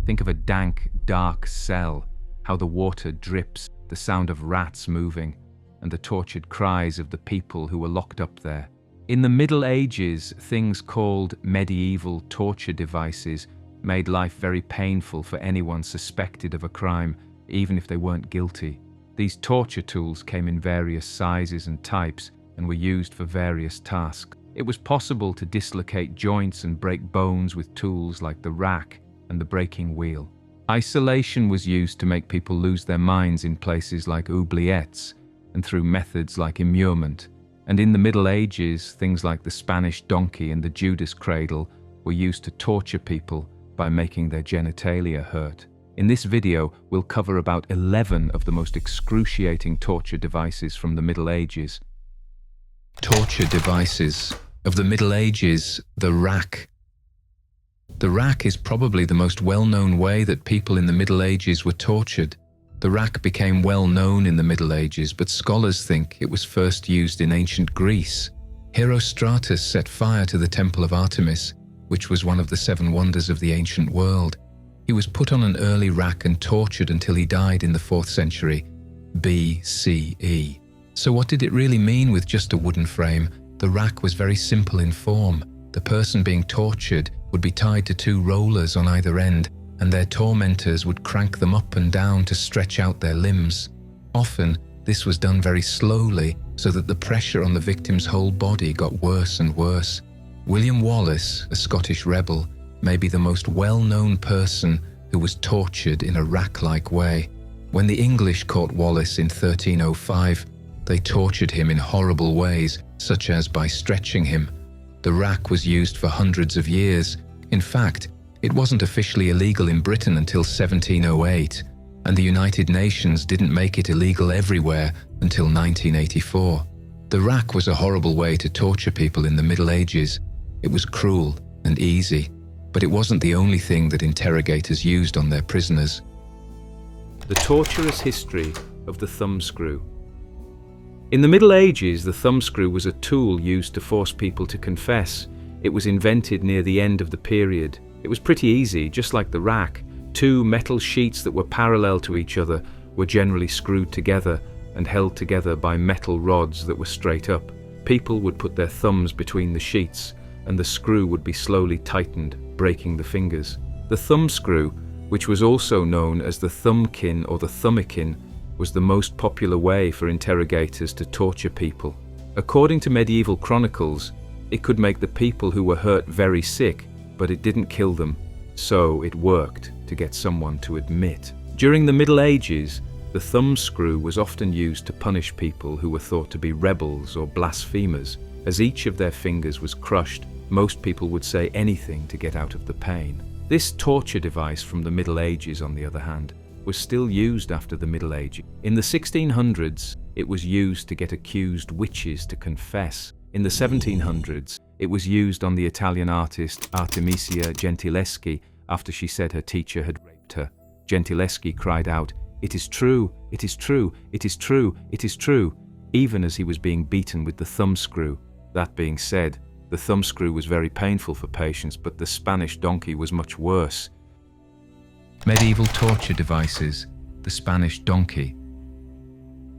Think of a dank, dark cell, how the water drips, the sound of rats moving, and the tortured cries of the people who were locked up there. In the Middle Ages, things called medieval torture devices made life very painful for anyone suspected of a crime, even if they weren't guilty. These torture tools came in various sizes and types and were used for various tasks. It was possible to dislocate joints and break bones with tools like the rack and the breaking wheel. Isolation was used to make people lose their minds in places like Oubliettes and through methods like Immurement. And in the Middle Ages, things like the Spanish donkey and the Judas Cradle were used to torture people by making their genitalia hurt. In this video, we'll cover about 11 of the most excruciating torture devices from the Middle Ages. Torture devices of the Middle Ages, the rack. The rack is probably the most well-known way that people in the Middle Ages were tortured. The rack became well known in the Middle Ages, but scholars think it was first used in ancient Greece. Herostratus set fire to the Temple of Artemis, which was one of the 7 wonders of the ancient world. He was put on an early rack and tortured until he died in the 4th century BCE. So what did it really mean with just a wooden frame? The rack was very simple in form. The person being tortured would be tied to 2 rollers on either end, and their tormentors would crank them up and down to stretch out their limbs. Often, this was done very slowly, so that the pressure on the victim's whole body got worse and worse. William Wallace, a Scottish rebel, may be the most well-known person who was tortured in a rack-like way. When the English caught Wallace in 1305, they tortured him in horrible ways, such as by stretching him. The rack was used for hundreds of years. In fact, it wasn't officially illegal in Britain until 1708, and the United Nations didn't make it illegal everywhere until 1984. The rack was a horrible way to torture people in the Middle Ages. It was cruel and easy, but it wasn't the only thing that interrogators used on their prisoners. The torturous history of the thumbscrew. In the Middle Ages, the thumbscrew was a tool used to force people to confess. It was invented near the end of the period. It was pretty easy, just like the rack. 2 metal sheets that were parallel to each other were generally screwed together and held together by metal rods that were straight up. People would put their thumbs between the sheets, and the screw would be slowly tightened, breaking the fingers. The thumbscrew, which was also known as the thumbkin or the thumbikin, was the most popular way for interrogators to torture people. According to medieval chronicles, it could make the people who were hurt very sick, but it didn't kill them, so it worked to get someone to admit. During the Middle Ages, the thumbscrew was often used to punish people who were thought to be rebels or blasphemers. As each of their fingers was crushed, most people would say anything to get out of the pain. This torture device from the Middle Ages, on the other hand, was still used after the Middle Ages. In the 1600s, it was used to get accused witches to confess. In the 1700s, it was used on the Italian artist Artemisia Gentileschi after she said her teacher had raped her. Gentileschi cried out, "It is true, it is true, it is true, it is true," even as he was being beaten with the thumbscrew. That being said, the thumbscrew was very painful for patients, but the Spanish donkey was much worse. Medieval torture devices, the Spanish donkey.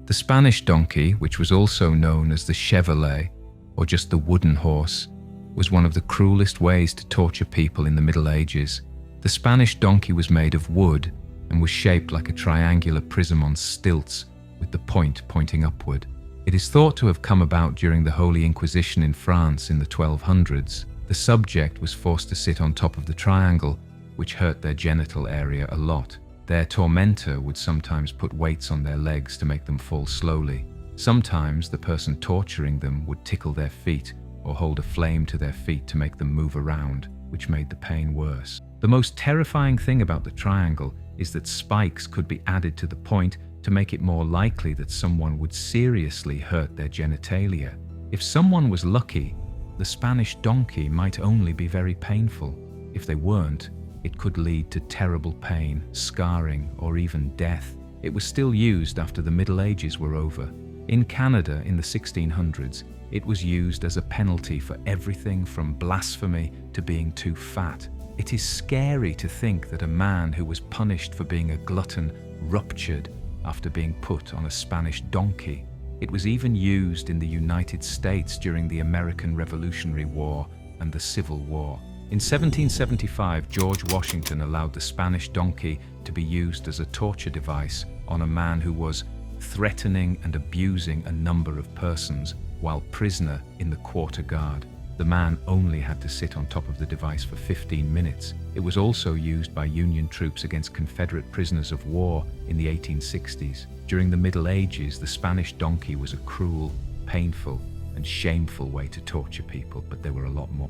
The Spanish donkey, which was also known as the chevalier, or just the wooden horse, was one of the cruelest ways to torture people in the Middle Ages. The Spanish donkey was made of wood and was shaped like a triangular prism on stilts, with the point pointing upward. It is thought to have come about during the Holy Inquisition in France in the 1200s. The subject was forced to sit on top of the triangle, which hurt their genital area a lot. Their tormentor would sometimes put weights on their legs to make them fall slowly. Sometimes the person torturing them would tickle their feet or hold a flame to their feet to make them move around, which made the pain worse. The most terrifying thing about the triangle is that spikes could be added to the point to make it more likely that someone would seriously hurt their genitalia. If someone was lucky, the Spanish donkey might only be very painful. If they weren't, it could lead to terrible pain, scarring, or even death. It was still used after the Middle Ages were over. In Canada in the 1600s, it was used as a penalty for everything from blasphemy to being too fat. It is scary to think that a man who was punished for being a glutton ruptured after being put on a Spanish donkey. It was even used in the United States during the American Revolutionary War and the Civil War. In 1775, George Washington allowed the Spanish donkey to be used as a torture device on a man who was threatening and abusing a number of persons while prisoner in the quarter guard. The man only had to sit on top of the device for 15 minutes. It was also used by Union troops against Confederate prisoners of war in the 1860s. During the Middle Ages, the Spanish donkey was a cruel, painful, and shameful way to torture people, but there were a lot more.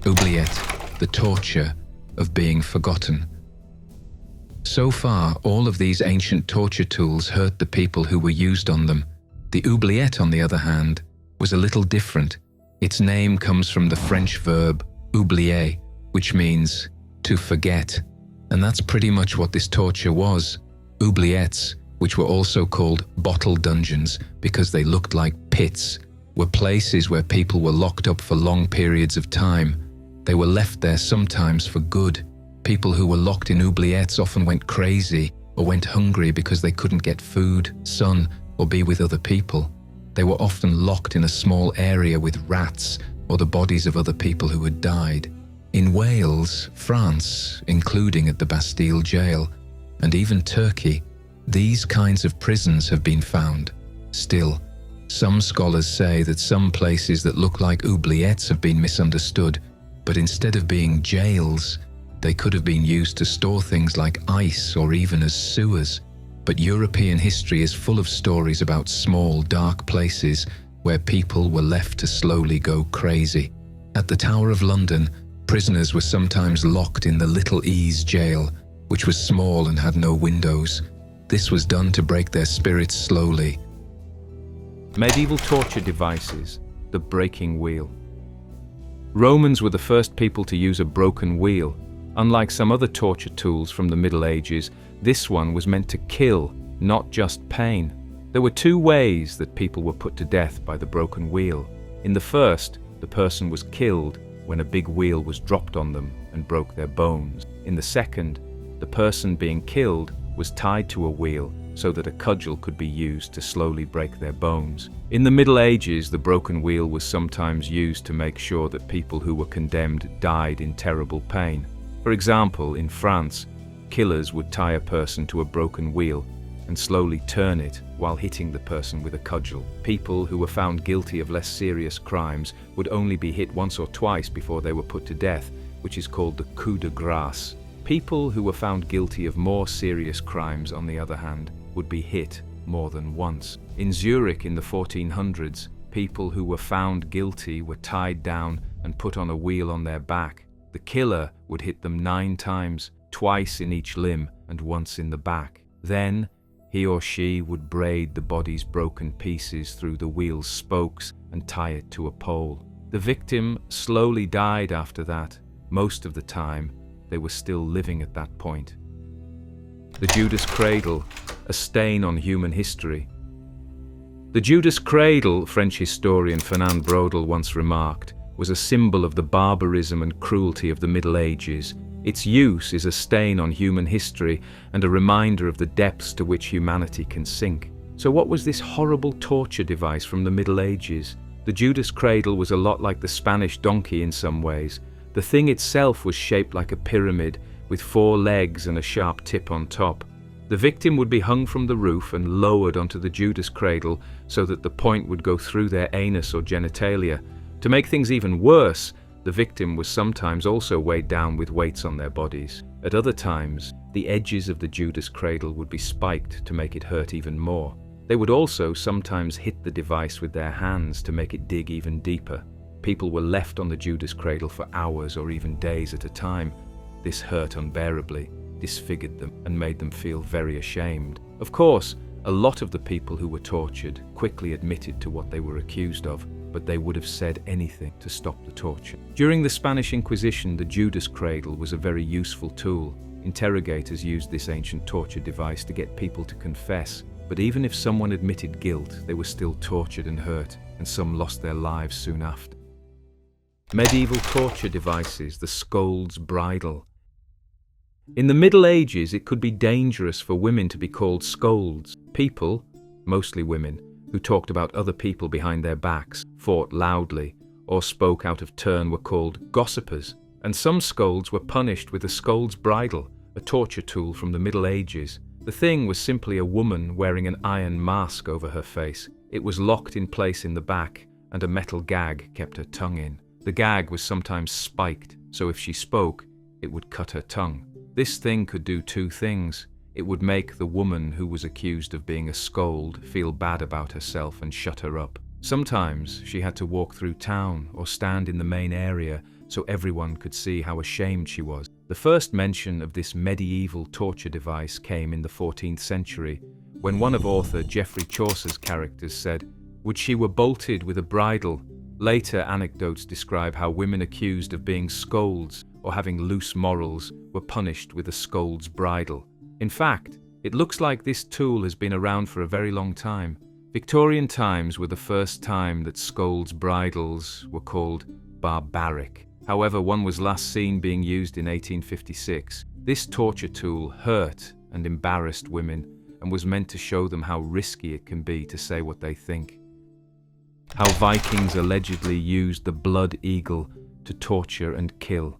Oubliette, the torture of being forgotten. So far, all of these ancient torture tools hurt the people who were used on them. The oubliette, on the other hand, was a little different. Its name comes from the French verb oublier, which means to forget. And that's pretty much what this torture was. Oubliettes, which were also called bottle dungeons because they looked like pits, were places where people were locked up for long periods of time. They were left there sometimes for good. People who were locked in oubliettes often went crazy or went hungry because they couldn't get food, sun, or be with other people. They were often locked in a small area with rats or the bodies of other people who had died. In Wales, France, including at the Bastille jail, and even Turkey, these kinds of prisons have been found. Still, some scholars say that some places that look like oubliettes have been misunderstood, but instead of being jails, they could have been used to store things like ice or even as sewers. But European history is full of stories about small, dark places where people were left to slowly go crazy. At the Tower of London, prisoners were sometimes locked in the Little Ease jail, which was small and had no windows. This was done to break their spirits slowly. Medieval torture devices, the breaking wheel. Romans were the first people to use a broken wheel. Unlike some other torture tools from the Middle Ages, this one was meant to kill, not just pain. There were two ways that people were put to death by the broken wheel. In the first, the person was killed when a big wheel was dropped on them and broke their bones. In the second, the person being killed was tied to a wheel so that a cudgel could be used to slowly break their bones. In the Middle Ages, the broken wheel was sometimes used to make sure that people who were condemned died in terrible pain. For example, in France, killers would tie a person to a broken wheel and slowly turn it while hitting the person with a cudgel. People who were found guilty of less serious crimes would only be hit once or twice before they were put to death, which is called the coup de grâce. People who were found guilty of more serious crimes, on the other hand, would be hit more than once. In Zurich in the 1400s, people who were found guilty were tied down and put on a wheel on their back. The killer would hit them 9 times, twice in each limb and once in the back. Then, he or she would braid the body's broken pieces through the wheel's spokes and tie it to a pole. The victim slowly died after that. Most of the time, they were still living at that point. The Judas Cradle, a stain on human history. The Judas Cradle, French historian Fernand Braudel once remarked, was a symbol of the barbarism and cruelty of the Middle Ages. Its use is a stain on human history and a reminder of the depths to which humanity can sink. So what was this horrible torture device from the Middle Ages? The Judas Cradle was a lot like the Spanish donkey in some ways. The thing itself was shaped like a pyramid, with 4 legs and a sharp tip on top. The victim would be hung from the roof and lowered onto the Judas Cradle so that the point would go through their anus or genitalia. To make things even worse, the victim was sometimes also weighed down with weights on their bodies. At other times, the edges of the Judas Cradle would be spiked to make it hurt even more. They would also sometimes hit the device with their hands to make it dig even deeper. People were left on the Judas Cradle for hours or even days at a time. This hurt unbearably, disfigured them, and made them feel very ashamed. Of course, a lot of the people who were tortured quickly admitted to what they were accused of, but they would have said anything to stop the torture. During the Spanish Inquisition, the Judas Cradle was a very useful tool. Interrogators used this ancient torture device to get people to confess, but even if someone admitted guilt, they were still tortured and hurt, and some lost their lives soon after. Medieval torture devices, the scold's bridle. In the Middle Ages, it could be dangerous for women to be called scolds. People, mostly women, who talked about other people behind their backs, fought loudly, or spoke out of turn were called gossipers. And some scolds were punished with a scold's bridle, a torture tool from the Middle Ages. The thing was simply a woman wearing an iron mask over her face. It was locked in place in the back, and a metal gag kept her tongue in. The gag was sometimes spiked, so if she spoke, it would cut her tongue. This thing could do two things. It would make the woman who was accused of being a scold feel bad about herself and shut her up. Sometimes she had to walk through town or stand in the main area so everyone could see how ashamed she was. The first mention of this medieval torture device came in the 14th century, when one of author Geoffrey Chaucer's characters said, "Would she were bolted with a bridle." Later anecdotes describe how women accused of being scolds or having loose morals were punished with a scold's bridle. In fact, it looks like this tool has been around for a very long time. Victorian times were the first time that scold's bridles were called barbaric. However, one was last seen being used in 1856. This torture tool hurt and embarrassed women and was meant to show them how risky it can be to say what they think. How Vikings allegedly used the blood eagle to torture and kill.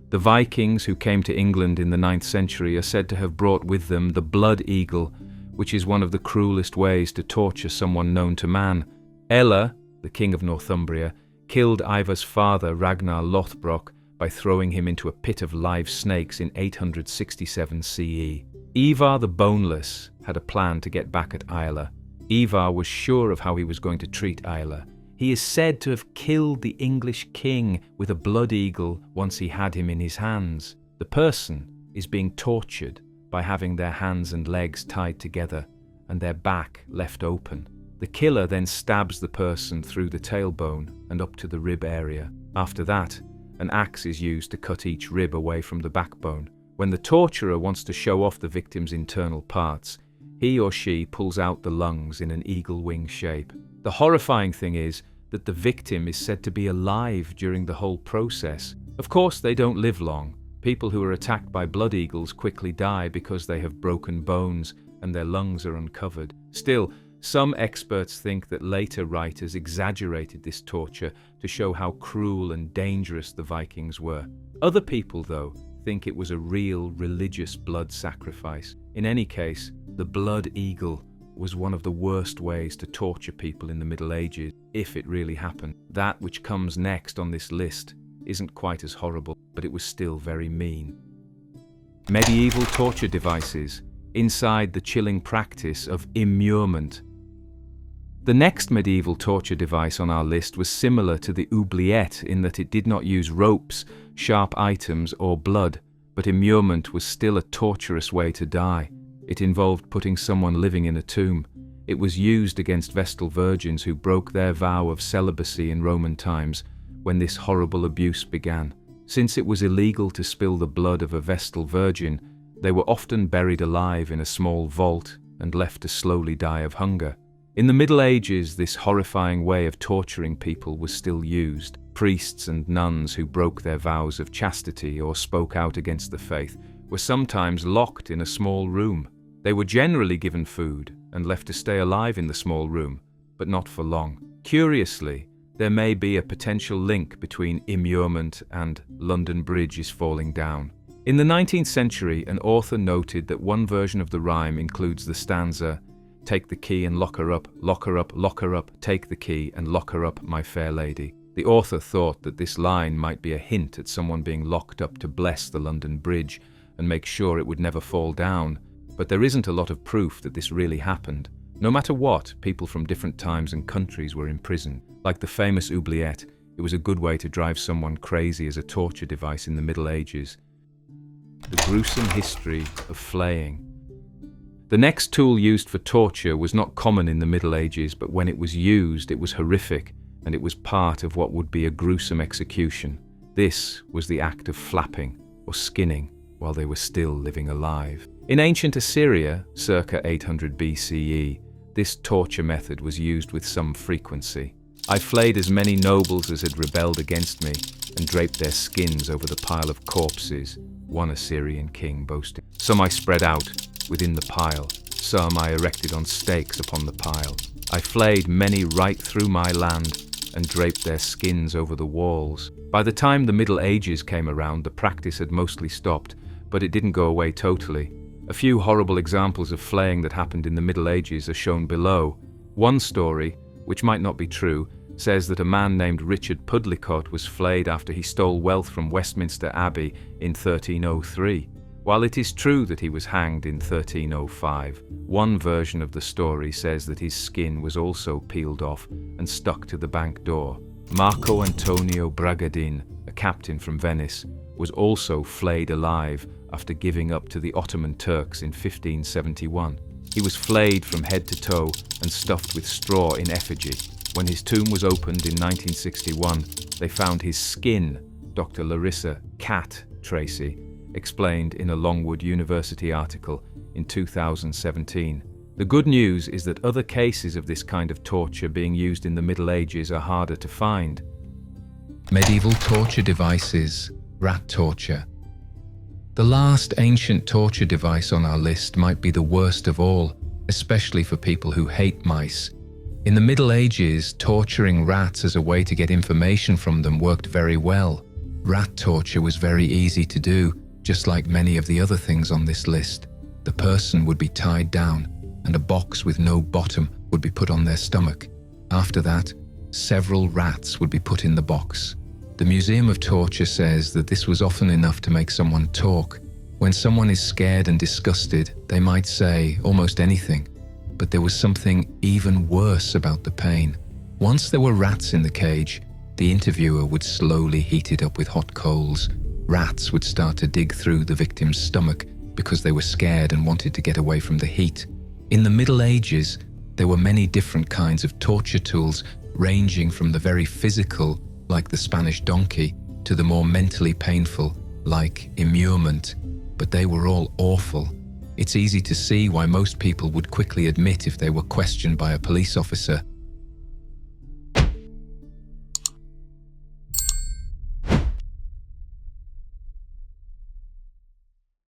The Vikings who came to England in the 9th century are said to have brought with them the blood eagle, which is one of the cruelest ways to torture someone known to man. Ella, the king of Northumbria, killed Ivar's father Ragnar Lothbrok by throwing him into a pit of live snakes in 867 CE. Ivar the Boneless had a plan to get back at Ilar. Ivar was sure of how he was going to treat Ilar. He is said to have killed the English king with a blood eagle once he had him in his hands. The person is being tortured by having their hands and legs tied together and their back left open. The killer then stabs the person through the tailbone and up to the rib area. After that, an axe is used to cut each rib away from the backbone. When the torturer wants to show off the victim's internal parts, he or she pulls out the lungs in an eagle wing shape. The horrifying thing is that the victim is said to be alive during the whole process. Of course, they don't live long. People who are attacked by blood eagles quickly die because they have broken bones and their lungs are uncovered. Still, some experts think that later writers exaggerated this torture to show how cruel and dangerous the Vikings were. Other people, though, think it was a real religious blood sacrifice. In any case, the blood eagle was one of the worst ways to torture people in the Middle Ages, if it really happened. That which comes next on this list isn't quite as horrible, but it was still very mean. Medieval torture devices inside the chilling practice of immurement. The next medieval torture device on our list was similar to the oubliette in that it did not use ropes, sharp items, or blood, but immurement was still a torturous way to die. It involved putting someone living in a tomb. It was used against Vestal virgins who broke their vow of celibacy in Roman times when this horrible abuse began. Since it was illegal to spill the blood of a Vestal virgin, they were often buried alive in a small vault and left to slowly die of hunger. In the Middle Ages, this horrifying way of torturing people was still used. Priests and nuns who broke their vows of chastity or spoke out against the faith were sometimes locked in a small room. They were generally given food and left to stay alive in the small room, but not for long. Curiously, there may be a potential link between immurement and London Bridge is falling down. In the 19th century, an author noted that one version of the rhyme includes the stanza, "Take the key and lock her up, lock her up, lock her up, take the key and lock her up, my fair lady." The author thought that this line might be a hint at someone being locked up to bless the London Bridge and make sure it would never fall down, but there isn't a lot of proof that this really happened. No matter what, people from different times and countries were in prison. Like the famous oubliette, it was a good way to drive someone crazy as a torture device in the Middle Ages. The gruesome history of flaying. The next tool used for torture was not common in the Middle Ages, but when it was used, it was horrific, and it was part of what would be a gruesome execution. This was the act of flapping, or skinning, while they were still living alive. In ancient Assyria, circa 800 BCE, this torture method was used with some frequency. I flayed as many nobles as had rebelled against me and draped their skins over the pile of corpses, one Assyrian king boasting. Some I spread out within the pile, some I erected on stakes upon the pile. I flayed many right through my land and draped their skins over the walls. By the time the Middle Ages came around, the practice had mostly stopped, but it didn't go away totally. A few horrible examples of flaying that happened in the Middle Ages are shown below. One story, which might not be true, says that a man named Richard Pudlicott was flayed after he stole wealth from Westminster Abbey in 1303. While it is true that he was hanged in 1305, one version of the story says that his skin was also peeled off and stuck to the bank door. Marco Antonio Bragadin, a captain from Venice, was also flayed alive after giving up to the Ottoman Turks in 1571. He was flayed from head to toe and stuffed with straw in effigy. When his tomb was opened in 1961, they found his skin, Dr. Larissa "Cat" Tracy explained in a Longwood University article in 2017. The good news is that other cases of this kind of torture being used in the Middle Ages are harder to find. Medieval torture devices, rat torture. The last ancient torture device on our list might be the worst of all, especially for people who hate mice. In the Middle Ages, torturing rats as a way to get information from them worked very well. Rat torture was very easy to do, just like many of the other things on this list. The person would be tied down, and a box with no bottom would be put on their stomach. After that, several rats would be put in the box. The Museum of Torture says that this was often enough to make someone talk. When someone is scared and disgusted, they might say almost anything. But there was something even worse about the pain. Once there were rats in the cage, the interviewer would slowly heat it up with hot coals. Rats would start to dig through the victim's stomach because they were scared and wanted to get away from the heat. In the Middle Ages, there were many different kinds of torture tools, ranging from the very physical, like the Spanish donkey, to the more mentally painful, like immurement. But they were all awful. It's easy to see why most people would quickly admit if they were questioned by a police officer